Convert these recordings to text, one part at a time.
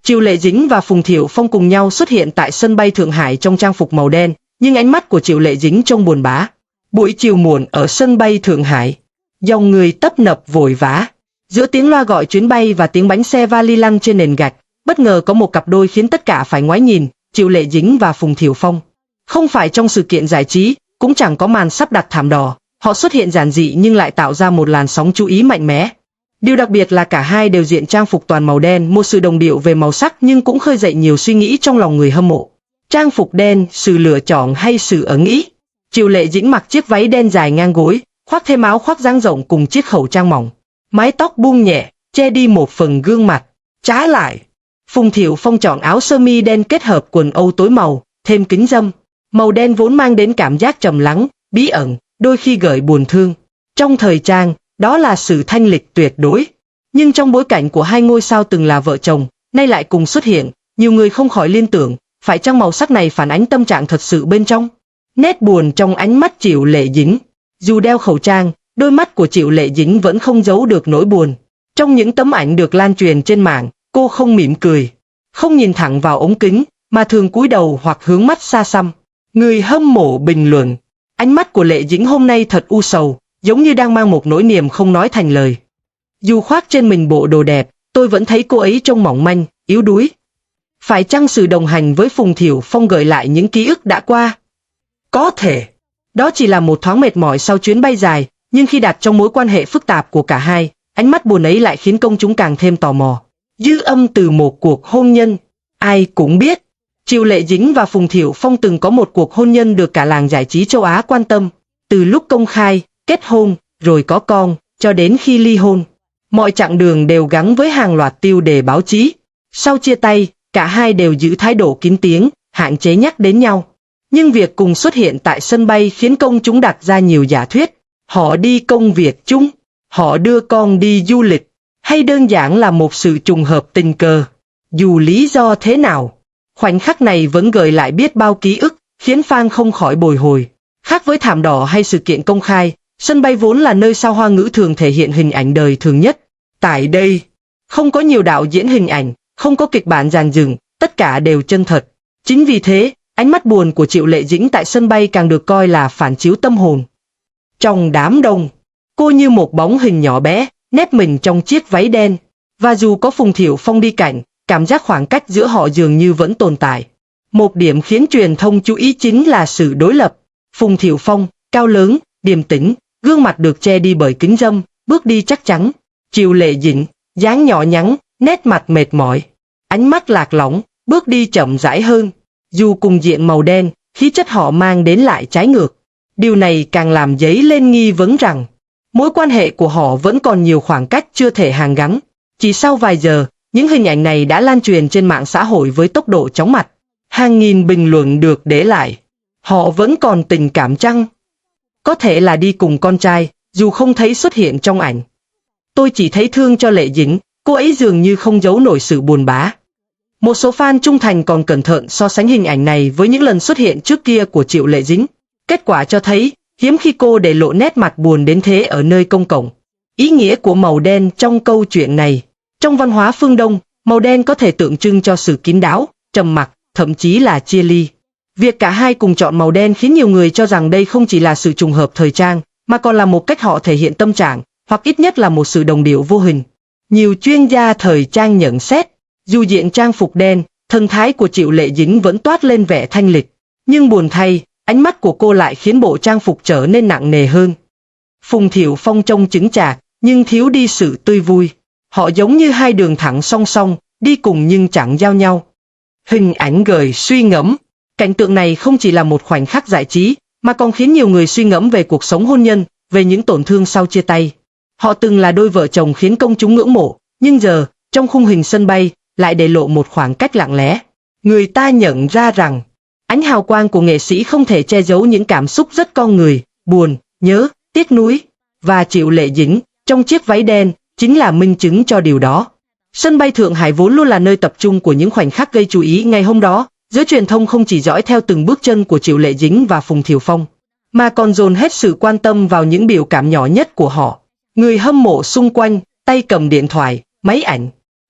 Triệu Lệ Dĩnh và Phùng Thiệu Phong cùng nhau xuất hiện tại sân bay Thượng Hải trong trang phục màu đen, nhưng ánh mắt của Triệu Lệ Dĩnh trông buồn bã. Buổi chiều muộn ở sân bay Thượng Hải, dòng người tấp nập vội vã. Giữa tiếng loa gọi chuyến bay và tiếng bánh xe vali lăn trên nền gạch, bất ngờ có một cặp đôi khiến tất cả phải ngoái nhìn, Triệu Lệ Dĩnh và Phùng Thiệu Phong. Không phải trong sự kiện giải trí, cũng chẳng có màn sắp đặt thảm đỏ, họ xuất hiện giản dị nhưng lại tạo ra một làn sóng chú ý mạnh mẽ. Điều đặc biệt là cả hai đều diện trang phục toàn màu đen, một sự đồng điệu về màu sắc nhưng cũng khơi dậy nhiều suy nghĩ trong lòng người hâm mộ. Trang phục đen, sự lựa chọn hay sự ẩn ý? Triệu Lệ Dĩnh mặc chiếc váy đen dài ngang gối, khoác thêm áo khoác dang rộng cùng chiếc khẩu trang mỏng. Mái tóc buông nhẹ, che đi một phần gương mặt. Trái lại, Phùng Thiệu Phong chọn áo sơ mi đen kết hợp quần âu tối màu, thêm kính râm. Màu đen vốn mang đến cảm giác trầm lắng, bí ẩn, đôi khi gợi buồn thương. Trong thời trang, đó là sự thanh lịch tuyệt đối. Nhưng trong bối cảnh của hai ngôi sao từng là vợ chồng, nay lại cùng xuất hiện, nhiều người không khỏi liên tưởng, phải chăng màu sắc này phản ánh tâm trạng thật sự bên trong? Nét buồn trong ánh mắt Triệu Lệ Dĩnh. Dù đeo khẩu trang, đôi mắt của Triệu Lệ Dĩnh vẫn không giấu được nỗi buồn. Trong những tấm ảnh được lan truyền trên mạng, cô không mỉm cười, không nhìn thẳng vào ống kính, mà thường cúi đầu hoặc hướng mắt xa xăm. Người hâm mộ bình luận, ánh mắt của Lệ Dĩnh hôm nay thật u sầu, giống như đang mang một nỗi niềm không nói thành lời. Dù khoác trên mình bộ đồ đẹp, tôi vẫn thấy cô ấy trông mỏng manh, yếu đuối. Phải chăng sự đồng hành với Phùng Thiệu Phong gợi lại những ký ức đã qua? Có thể, đó chỉ là một thoáng mệt mỏi sau chuyến bay dài, nhưng khi đặt trong mối quan hệ phức tạp của cả hai, ánh mắt buồn ấy lại khiến công chúng càng thêm tò mò. Dư âm từ một cuộc hôn nhân. Ai cũng biết, Triệu Lệ Dĩnh và Phùng Thiệu Phong từng có một cuộc hôn nhân được cả làng giải trí châu Á quan tâm. Từ lúc công khai, kết hôn, rồi có con, cho đến khi ly hôn. Mọi chặng đường đều gắn với hàng loạt tiêu đề báo chí. Sau chia tay, cả hai đều giữ thái độ kín tiếng, hạn chế nhắc đến nhau. Nhưng việc cùng xuất hiện tại sân bay khiến công chúng đặt ra nhiều giả thuyết. Họ đi công việc chung, họ đưa con đi du lịch, hay đơn giản là một sự trùng hợp tình cờ. Dù lý do thế nào, khoảnh khắc này vẫn gợi lại biết bao ký ức, khiến fan không khỏi bồi hồi. Khác với thảm đỏ hay sự kiện công khai, sân bay vốn là nơi sao Hoa ngữ thường thể hiện hình ảnh đời thường nhất. Tại đây, không có nhiều đạo diễn hình ảnh, không có kịch bản dàn dựng, tất cả đều chân thật. Chính vì thế, ánh mắt buồn của Triệu Lệ Dĩnh tại sân bay càng được coi là phản chiếu tâm hồn. Trong đám đông, cô như một bóng hình nhỏ bé, nép mình trong chiếc váy đen. Và dù có Phùng Thiệu Phong đi cạnh, cảm giác khoảng cách giữa họ dường như vẫn tồn tại. Một điểm khiến truyền thông chú ý chính là sự đối lập. Phùng Thiệu Phong, cao lớn, điềm tĩnh, gương mặt được che đi bởi kính râm, bước đi chắc chắn. Triệu Lệ Dĩnh, dáng nhỏ nhắn, nét mặt mệt mỏi, ánh mắt lạc lõng, bước đi chậm rãi hơn. Dù cùng diện màu đen, khí chất họ mang đến lại trái ngược. Điều này càng làm dấy lên nghi vấn rằng mối quan hệ của họ vẫn còn nhiều khoảng cách chưa thể hàn gắn. Chỉ sau vài giờ, những hình ảnh này đã lan truyền trên mạng xã hội với tốc độ chóng mặt. Hàng nghìn bình luận được để lại. Họ vẫn còn tình cảm chăng? Có thể là đi cùng con trai, dù không thấy xuất hiện trong ảnh. Tôi chỉ thấy thương cho Lệ Dĩnh, cô ấy dường như không giấu nổi sự buồn bã. Một số fan trung thành còn cẩn thận so sánh hình ảnh này với những lần xuất hiện trước kia của Triệu Lệ Dĩnh. Kết quả cho thấy, hiếm khi cô để lộ nét mặt buồn đến thế ở nơi công cộng. Ý nghĩa của màu đen trong câu chuyện này. Trong văn hóa phương Đông, màu đen có thể tượng trưng cho sự kín đáo, trầm mặc, thậm chí là chia ly. Việc cả hai cùng chọn màu đen khiến nhiều người cho rằng đây không chỉ là sự trùng hợp thời trang, mà còn là một cách họ thể hiện tâm trạng, hoặc ít nhất là một sự đồng điệu vô hình. Nhiều chuyên gia thời trang nhận xét, dù diện trang phục đen, thần thái của Triệu Lệ Dĩnh vẫn toát lên vẻ thanh lịch. Nhưng buồn thay, ánh mắt của cô lại khiến bộ trang phục trở nên nặng nề hơn. Phùng Thiệu Phong trông chững chạc, nhưng thiếu đi sự tươi vui. Họ giống như hai đường thẳng song song, đi cùng nhưng chẳng giao nhau. Hình ảnh gợi suy ngẫm. Cảnh tượng này không chỉ là một khoảnh khắc giải trí, mà còn khiến nhiều người suy ngẫm về cuộc sống hôn nhân, về những tổn thương sau chia tay. Họ từng là đôi vợ chồng khiến công chúng ngưỡng mộ, nhưng giờ, trong khung hình sân bay, lại để lộ một khoảng cách lặng lẽ. Người ta nhận ra rằng, ánh hào quang của nghệ sĩ không thể che giấu những cảm xúc rất con người, buồn, nhớ, tiếc nuối. Và Triệu Lệ Dĩnh, trong chiếc váy đen, chính là minh chứng cho điều đó. Sân bay Thượng Hải vốn luôn là nơi tập trung của những khoảnh khắc gây chú ý ngày hôm đó. Giới truyền thông không chỉ dõi theo từng bước chân của Triệu Lệ Dĩnh và Phùng Thiệu Phong, mà còn dồn hết sự quan tâm vào những biểu cảm nhỏ nhất của họ. Người hâm mộ xung quanh, tay cầm điện thoại, máy ảnh,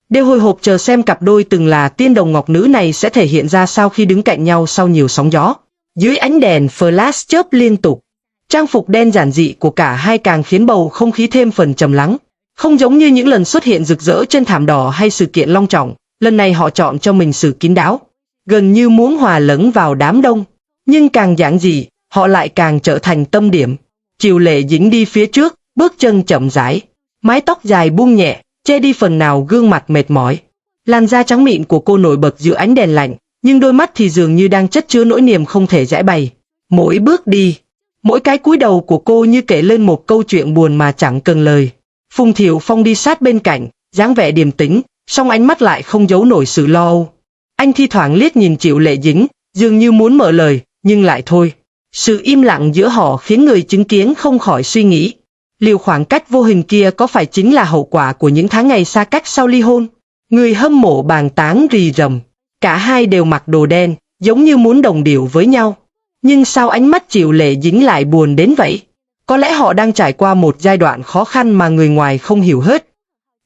đều hồi hộp chờ xem cặp đôi từng là tiên đồng ngọc nữ này sẽ thể hiện ra sao khi đứng cạnh nhau sau nhiều sóng gió. Dưới ánh đèn flash chớp liên tục, trang phục đen giản dị của cả hai càng khiến bầu không khí thêm phần trầm lắng. Không giống như những lần xuất hiện rực rỡ trên thảm đỏ hay sự kiện long trọng, lần này họ chọn cho mình sự kín đáo, gần như muốn hòa lẫn vào đám đông. Nhưng càng giản dị, họ lại càng trở thành tâm điểm. Triệu Lệ Dĩnh đi phía trước, bước chân chậm rãi, mái tóc dài buông nhẹ, che đi phần nào gương mặt mệt mỏi. Làn da trắng mịn của cô nổi bật giữa ánh đèn lạnh, nhưng đôi mắt thì dường như đang chất chứa nỗi niềm không thể giãi bày. Mỗi bước đi, mỗi cái cúi đầu của cô như kể lên một câu chuyện buồn mà chẳng cần lời. Phùng Thiệu Phong đi sát bên cạnh, dáng vẻ điềm tĩnh, song ánh mắt lại không giấu nổi sự lo âu. Anh thi thoảng liếc nhìn Triệu Lệ Dĩnh, dường như muốn mở lời, nhưng lại thôi. Sự im lặng giữa họ khiến người chứng kiến không khỏi suy nghĩ, liệu khoảng cách vô hình kia có phải chính là hậu quả của những tháng ngày xa cách sau ly hôn? Người hâm mộ bàn tán rì rầm, cả hai đều mặc đồ đen, giống như muốn đồng điệu với nhau. Nhưng sao ánh mắt Triệu Lệ Dĩnh lại buồn đến vậy? Có lẽ họ đang trải qua một giai đoạn khó khăn mà người ngoài không hiểu hết.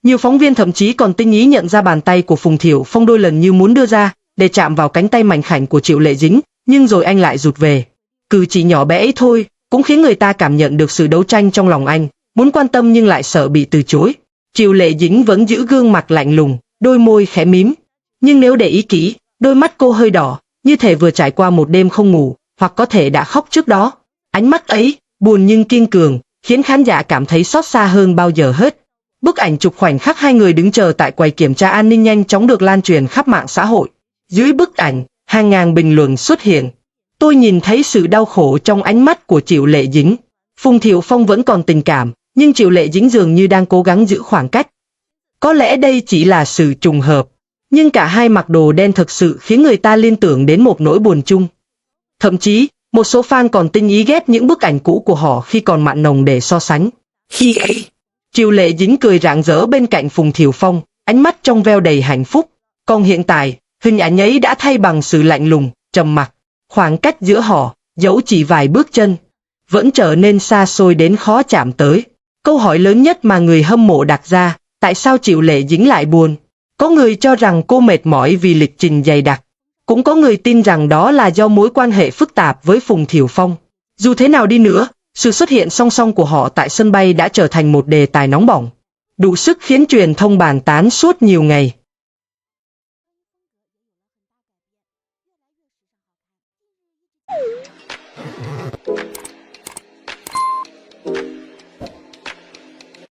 Nhiều phóng viên thậm chí còn tinh ý nhận ra bàn tay của Phùng Thiệu Phong đôi lần như muốn đưa ra, để chạm vào cánh tay mảnh khảnh của Triệu Lệ Dĩnh, nhưng rồi anh lại rụt về. Cử chỉ nhỏ bé ấy thôi, cũng khiến người ta cảm nhận được sự đấu tranh trong lòng anh, muốn quan tâm nhưng lại sợ bị từ chối. Triệu Lệ Dĩnh vẫn giữ gương mặt lạnh lùng, đôi môi khẽ mím. Nhưng nếu để ý kỹ, đôi mắt cô hơi đỏ, như thể vừa trải qua một đêm không ngủ, hoặc có thể đã khóc trước đó. Ánh mắt ấy, buồn nhưng kiên cường, khiến khán giả cảm thấy xót xa hơn bao giờ hết. Bức ảnh chụp khoảnh khắc hai người đứng chờ tại quầy kiểm tra an ninh nhanh chóng được lan truyền khắp mạng xã hội. Dưới bức ảnh, hàng ngàn bình luận xuất hiện. Tôi nhìn thấy sự đau khổ trong ánh mắt của Triệu Lệ Dĩnh. Phùng Thiệu Phong vẫn còn tình cảm, nhưng Triệu Lệ Dĩnh dường như đang cố gắng giữ khoảng cách. Có lẽ đây chỉ là sự trùng hợp, nhưng cả hai mặc đồ đen thực sự khiến người ta liên tưởng đến một nỗi buồn chung. Thậm chí, một số fan còn tinh ý ghép những bức ảnh cũ của họ khi còn mặn nồng để so sánh. Khi ấy, Triệu Lệ Dĩnh cười rạng rỡ bên cạnh Phùng Thiệu Phong, ánh mắt trong veo đầy hạnh phúc. Còn hiện tại, hình ảnh ấy đã thay bằng sự lạnh lùng, trầm mặc. Khoảng cách giữa họ, dẫu chỉ vài bước chân, vẫn trở nên xa xôi đến khó chạm tới. Câu hỏi lớn nhất mà người hâm mộ đặt ra, tại sao Triệu Lệ Dĩnh lại buồn? Có người cho rằng cô mệt mỏi vì lịch trình dày đặc. Cũng có người tin rằng đó là do mối quan hệ phức tạp với Phùng Thiệu Phong. Dù thế nào đi nữa, sự xuất hiện song song của họ tại sân bay đã trở thành một đề tài nóng bỏng, đủ sức khiến truyền thông bàn tán suốt nhiều ngày.